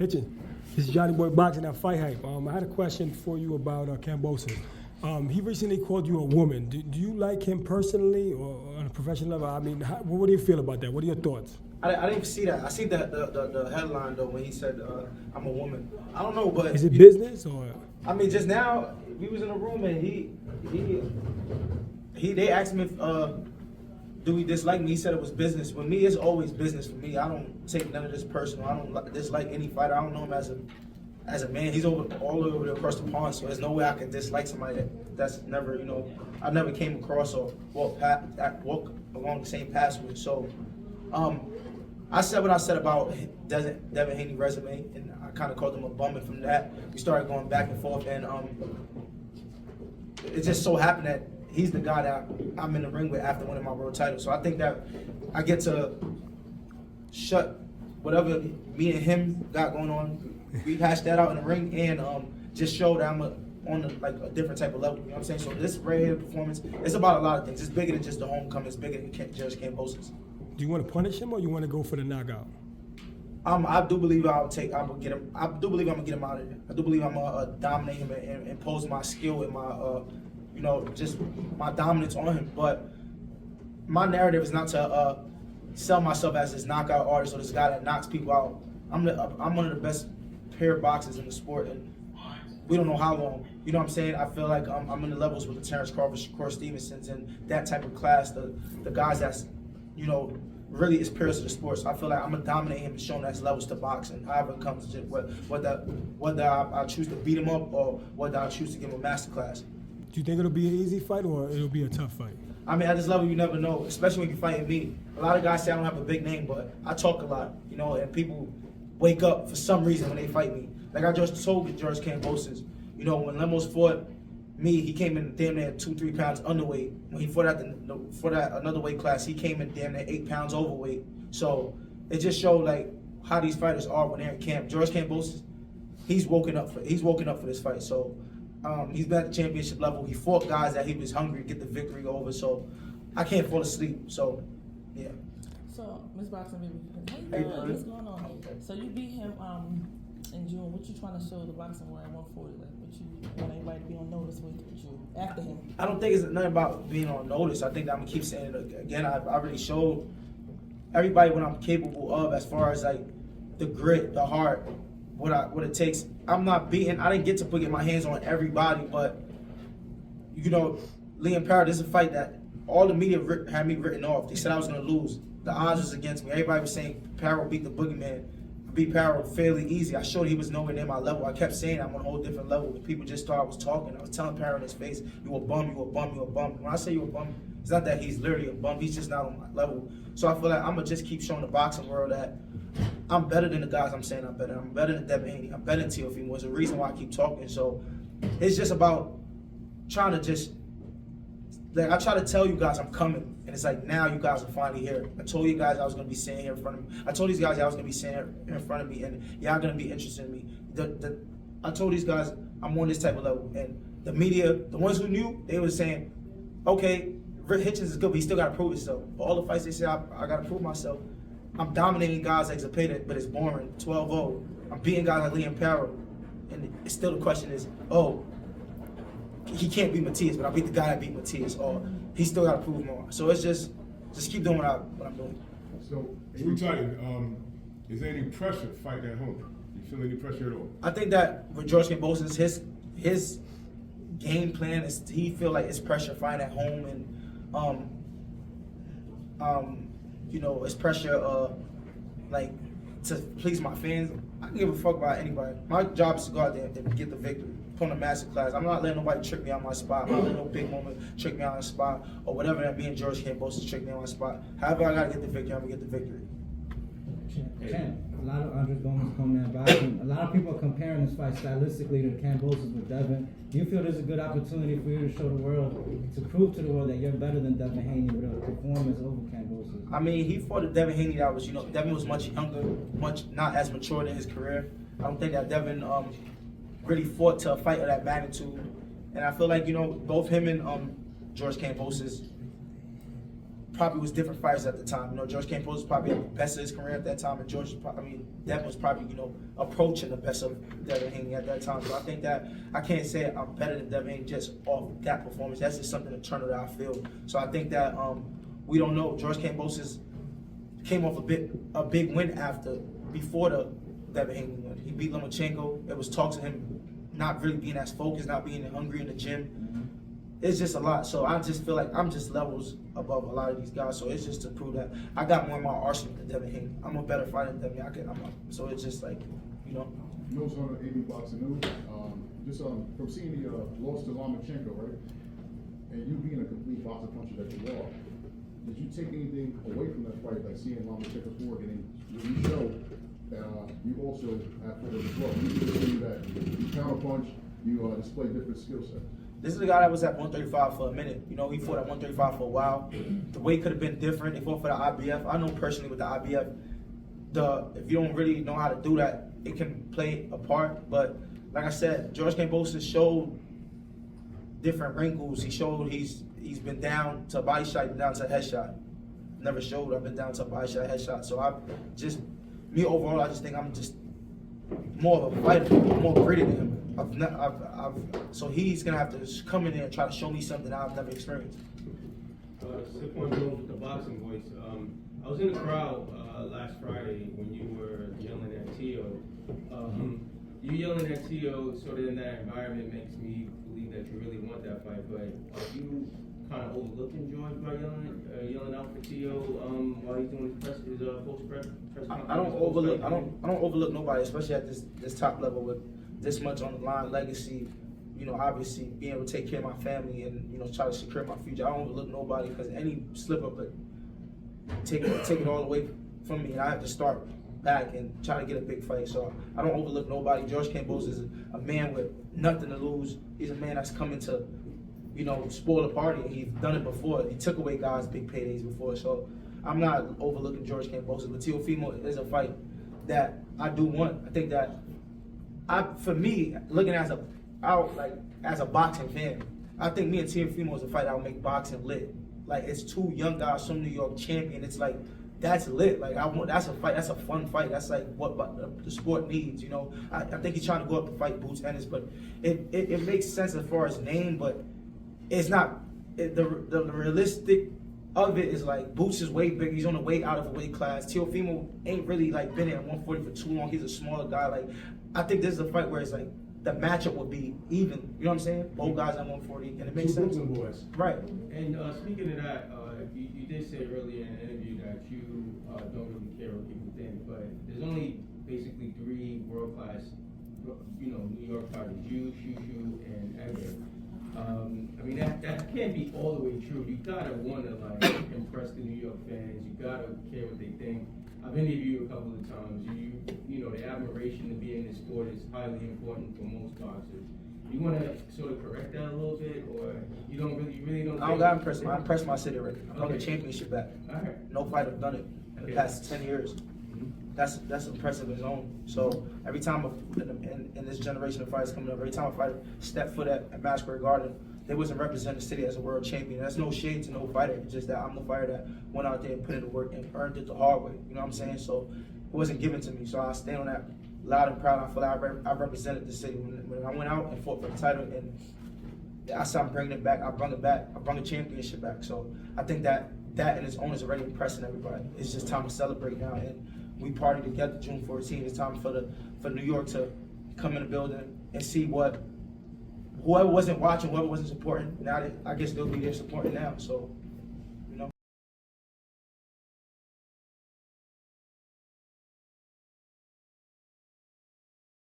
Hitchins, this is Johnny Boy Boxing at FightHype. I had a question for you about Kambosos. He recently called you a woman. Do you like him personally or on a professional level? I mean, what do you feel about that? What are your thoughts? I didn't even see that. I see the headline though when he said I'm a woman. I don't know, but is it business or? I mean, just now we was in a room and they asked me if do he dislike me. He said it was business. With me, it's always business for me. I don't take none of this personal. I don't dislike any fighter. I don't know him as a man. He's all the way over there across the pond, so there's no way I can dislike somebody that's never, I never came across or walk along the same path with. So, I said what I said about Devin Haney resume, and I kind of called him a bum. And from that, we started going back and forth, and it just so happened that he's the guy that I'm in the ring with after winning my world title. So I think that I get to shut whatever me and him got going on, rehash that out in the ring, and just show that I'm on a different type of level. You know what I'm saying? So this right here performance, it's about a lot of things. It's bigger than just the homecoming. It's bigger than George Kambosos. Do you want to punish him or you want to go for the knockout? I do believe I'm gonna get him out of there. I do believe I'm gonna dominate him and impose my skill and my just my dominance on him. But my narrative is not to sell myself as this knockout artist or this guy that knocks people out. I'm one of the best pair of boxers in the sport, and we don't know how long. You know what I'm saying? I feel like I'm in the levels with the Terrence Crawford, Shakur Stevensons, and that type of class. The guys that's really is peers of the sport. So I feel like I'm gonna dominate him and show him that's levels to boxing. However it comes, whether I choose to beat him up or whether I choose to give him a masterclass. Do you think it'll be an easy fight or it'll be a tough fight? I mean, at this level, you never know, especially when you're fighting me. A lot of guys say I don't have a big name, but I talk a lot, and people wake up for some reason when they fight me. Like I just told George Kambosos, when Lemos fought me, he came in damn near 2-3 pounds underweight. When he fought at another weight class, he came in damn near 8 pounds overweight. So it just showed like how these fighters are when they're in camp. George Kambosos, he's woken up for this fight. So he's been at the championship level. He fought guys that he was hungry to get the victory over. So I can't fall asleep. So yeah. So Miss Boxing Baby, what's going on? So you beat him in June. What you trying to show the boxing world at 140? Like, what you want everybody to be on notice with you after him? I don't think it's nothing about being on notice. I think that I'm gonna keep saying it again. I already showed everybody what I'm capable of as far as like the grit, the heart, what it takes. I'm not beating. I didn't get to put my hands on everybody, but Liam Padro, this is a fight that all the media had me written off. They said I was gonna lose. The odds was against me. Everybody was saying Padro beat the boogeyman. Beat Padro fairly easy. I showed he was nowhere near my level. I kept saying I'm on a whole different level. People just thought I was talking. I was telling Padro in his face, you a bum, you a bum, you a bum. When I say you a bum, it's not that he's literally a bum. He's just not on my level. So I feel like I'm going to just keep showing the boxing world that I'm better than the guys I'm saying I'm better. I'm better than Devin Haney. I'm better than Teofimo. There's a reason why I keep talking. So it's just about trying to just, I try to tell you guys I'm coming. And it's like, now you guys are finally here. I told you guys I was going to be sitting here in front of me. I told these guys I was going to be sitting here in front of me, and y'all going to be interested in me. I told these guys I'm on this type of level. And the media, the ones who knew, they were saying, okay, Hitchins is good, but he still got to prove himself. But all the fights they say, I got to prove myself. I'm dominating guys like Zepeda, but it's boring, 12-0. I'm beating guys like Liam Padro. And it's still the question is, he can't beat Matias, but I beat the guy that beat Matias, or he still got to prove more. So it's just keep doing what I'm doing. So, we talking, is there any pressure fighting at home? You feel any pressure at all? I think that with George Kambosos, his game plan is he feel like it's pressure fighting at home, and it's pressure like to please my fans. I can give a fuck about anybody. My job is to go out there and get the victory. Put on a master class. I'm not letting nobody trick me on my spot. I'm not letting no big moment trick me on my spot or whatever that me and George Kambosos trick me on my spot. However I gotta get the victory, I'm gonna get the victory. A lot of Andres Gomez coming out boxing. A lot of people are comparing this fight stylistically to Kambosos with Devin. Do you feel there's a good opportunity for you to show the world, to prove to the world that you're better than Devin Haney with a performance over Kambosos? I mean, he fought a Devin Haney that was, Devin was much younger, much not as mature in his career. I don't think that Devin really fought to a fight of that magnitude. And I feel like, both him and George Kambosos probably was different fighters at the time. You know, George Kambosos was probably at the best of his career at that time, and Devin was probably, you know, approaching the best of Devin Haney at that time. So I think that I can't say I'm better than Devin Haney just off that performance. That's just something internal that I feel. So I think that we don't know. George Kambosos came off a big win before the Devin Haney win. He beat Lomachenko. It was talks of him not really being as focused, not being hungry in the gym. It's just a lot. So I just feel like I'm just levels above a lot of these guys. So it's just to prove that I got more in my arsenal than Devin Haney. I'm a better fighter than Devin Haney. So it's just like, you know. Notes on the AB Boxing News. Just from seeing the loss to Lomachenko, right? And you being a complete boxer puncher that you are, did you take anything away from that fight, like seeing Lomachenko's work, and then you show that you also have footage as well? You see that you counterpunch, you display different skill sets. This is a guy that was at 135 for a minute. You know, he fought at 135 for a while. The weight could have been different. They fought for the IBF. I know personally with the IBF, if you don't really know how to do that, it can play a part. But like I said, George Kambosos showed different wrinkles. He showed he's been down to a body shot, been down to a headshot. Never showed I've been down to a body shot, headshot. So overall, I just think I'm just more of a fighter, more gritty than him. So he's gonna have to come in there and try to show me something I've never experienced. Saquon Jones with the Boxing Voice. I was in the crowd last Friday when you were yelling at Tio. You yelling at Tio sort of in that environment makes me believe that you really want that fight. But are you kind of overlooking George by yelling out for Tio while he's doing his post press conference? I don't overlook nobody, especially at this top level with this much on the line, legacy, you know, obviously being able to take care of my family and, you know, try to secure my future. I don't overlook nobody because any slip up would take it all away from me, and I have to start back and try to get a big fight. So I don't overlook nobody. George Kambosos is a man with nothing to lose. He's a man that's coming to, you know, spoil a party, and he's done it before. He took away guys' big paydays before. So I'm not overlooking George Kambosos, but Teofimo is a fight that I do want. I think that for me, looking as a boxing fan, I think me and Teofimo is a fight that will make boxing lit. Like, it's two young guys from New York champion. It's like, that's lit. Like, that's a fight. That's a fun fight. That's like what the sport needs. You know, I think he's trying to go up to fight Boots Ennis, but it makes sense as far as name, but it's not. The realistic of it is like Boots is way bigger. He's on the way out of a weight class. Teofimo ain't really like been at 140 for too long. He's a smaller guy. Like, I think this is a fight where it's like the matchup would be even. You know what I'm saying? Both guys at 140, and it makes sense. Boys. Right. And speaking of that, you did say earlier in the interview that you don't really care what people think, but there's only basically 3 world-class, you know, New York fighters: you, Shushu, and Edgar. I mean, that can't be all the way true. You gotta want to like impress the New York fans. You gotta care what they think. I've interviewed you a couple of times. You know, the admiration to be in this sport is highly important for most boxers. You want to sort of correct that a little bit, or you really don't? I don't got impressed. I impressed my city already. I brought Okay. the championship back. All right. No fighter done it in the past 10 years. That's impressive in its own. So every time in this generation of fighters coming up, every time a fighter stepped foot at Madison Square Garden, they wasn't representing the city as a world champion. That's no shade to no fighter. It's just that I'm the fighter that went out there and put in the work and earned it the hard way. You know what I'm saying? So it wasn't given to me. So I stand on that loud and proud. I feel like I represented the city when I went out and fought for the title, and I said I'm bringing it back. I brought it back. I brought the championship back. So I think that in its own is already impressing everybody. It's just time to celebrate now, and we party together June 14th. It's time for New York to come in the building and see what whoever wasn't watching, whoever wasn't supporting. Now I guess they'll be there supporting now. So